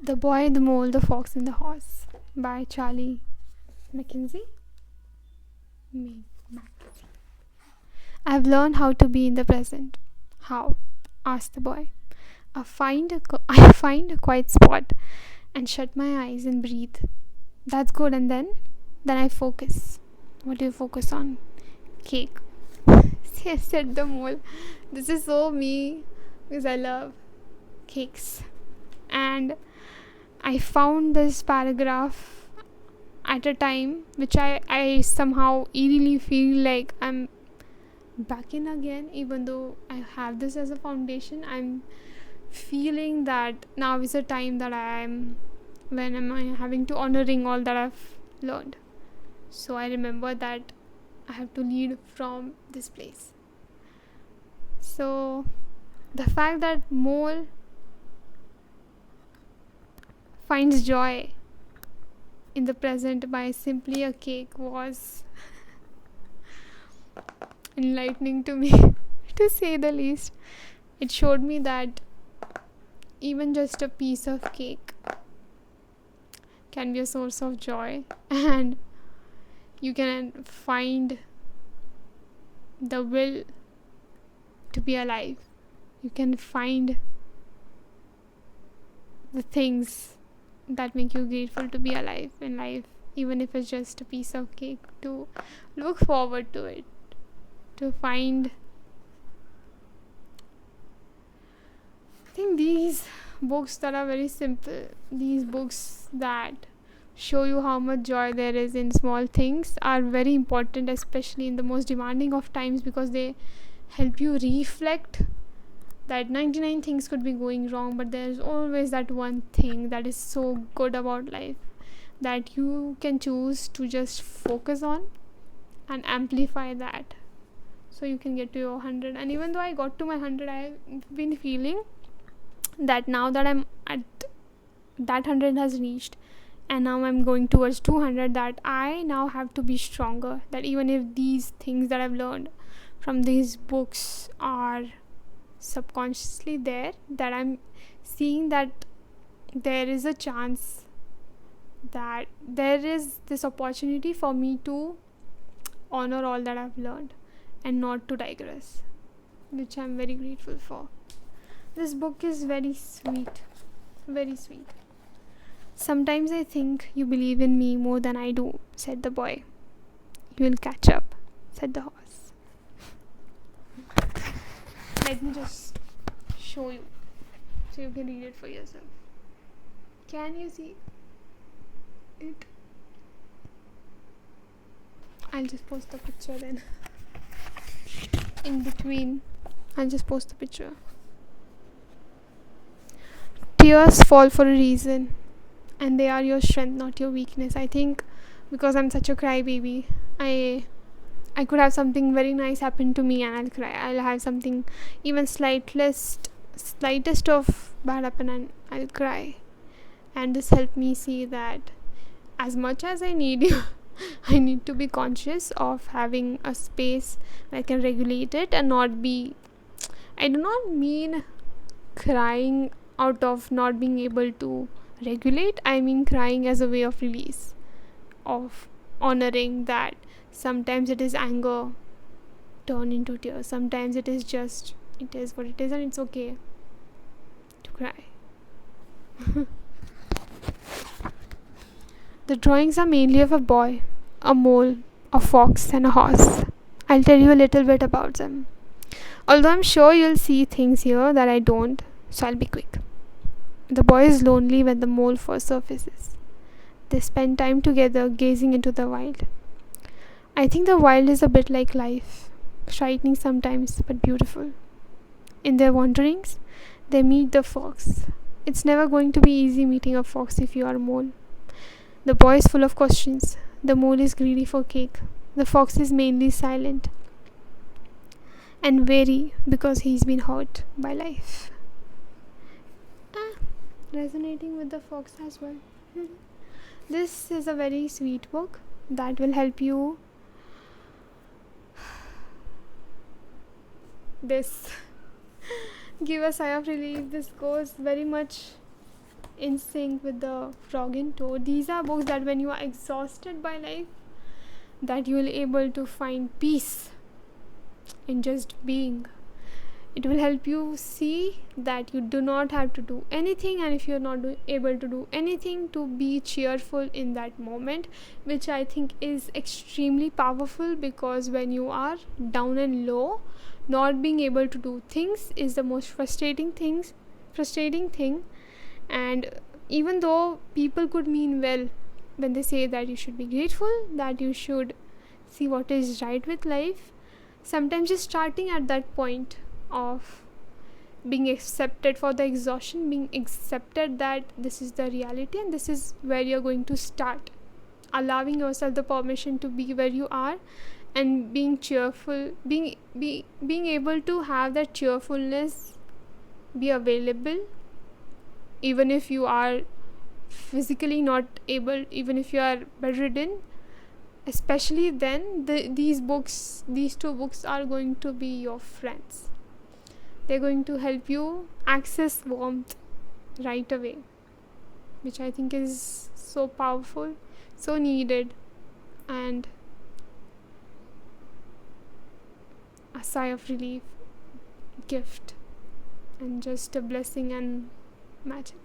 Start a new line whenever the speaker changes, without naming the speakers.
The Boy, the Mole, the Fox, and the Horse by Charlie Mackenzie. I've learned how to be in the present. How? Asked the boy. I find a quiet spot and shut my eyes and breathe. That's good. And then I focus. What do you focus on? Cake. Said the mole. This is so me because I love cakes. And I found this paragraph at a time which I somehow eerily feel like I'm back in again. Even though I have this as a foundation, I'm feeling that now is a time that when am I having to honoring all that I've learned. So I remember that I have to lead from this place. So the fact that mole finds joy in the present by simply a cake was enlightening to me, to say the least. It showed me that even just a piece of cake can be a source of joy, and you can find the will to be alive. You can find the things that make you grateful to be alive in life, even if it's just a piece of cake, to look forward to it, to find. I think these books that are very simple, these books that show you how much joy there is in small things, are very important, especially in the most demanding of times, because they help you reflect that 99 things could be going wrong, but there's always that one thing that is so good about life that you can choose to just focus on and amplify that, so you can get to your 100. And even though I got to my 100, I've been feeling that now that I'm at that 100 has reached, and now I'm going towards 200, that I now have to be stronger, that even if these things that I've learned from these books are subconsciously there, that I'm seeing that there is a chance, that there is this opportunity for me to honor all that I've learned and not to digress, which I'm very grateful for. This book is very sweet, very sweet. Sometimes I think you believe in me more than I do, said the boy. You will catch up, said the horse. Let me just show you so you can read it for yourself. Can you see it? I'll just post the picture then. In between, I'll just post the picture. Tears fall for a reason, and they are your strength, not your weakness. I think because I'm such a crybaby, I could have something very nice happen to me and I'll cry. I'll have something even slightest of bad happen and I'll cry. And this helped me see that as much as I need you, I need to be conscious of having a space where I can regulate it and not be. I do not mean crying out of not being able to regulate. I mean crying as a way of release, of honoring that sometimes it is anger turn into tears, sometimes it is just, it is what it is, and it's okay to cry. The drawings are mainly of a boy, a mole, a fox, and a horse. I'll tell you a little bit about them, although I'm sure you'll see things here that I don't, so I'll be quick. The boy is lonely when the mole first surfaces. They spend time together gazing into the wild. I think the wild is a bit like life, frightening sometimes but beautiful. In their wanderings, they meet the fox. It's never going to be easy meeting a fox if you are a mole. The boy is full of questions. The mole is greedy for cake. The fox is mainly silent and wary because he's been hurt by life. Resonating with the fox as well. This is a very sweet book that will help you this give a sigh of relief. This goes very much In Sync with the Frog and Toad. These are books that when you are exhausted by life, that you will able to find peace in just being. It will help you see that you do not have to do anything, and if you're not able to do anything, to be cheerful in that moment, which I think is extremely powerful, because when you are down and low, not being able to do things is the most frustrating thing. And even though people could mean well when they say that you should be grateful, that you should see what is right with life, sometimes just starting at that point of being accepted for the exhaustion, being accepted that this is the reality and this is where you're going to start, allowing yourself the permission to be where you are, and being cheerful, being able to have that cheerfulness be available, even if you are physically not able, even if you are bedridden. Especially then, these two books are going to be your friends. They're going to help you access warmth right away, which I think is so powerful, so needed, and a sigh of relief, gift, and just a blessing and magic.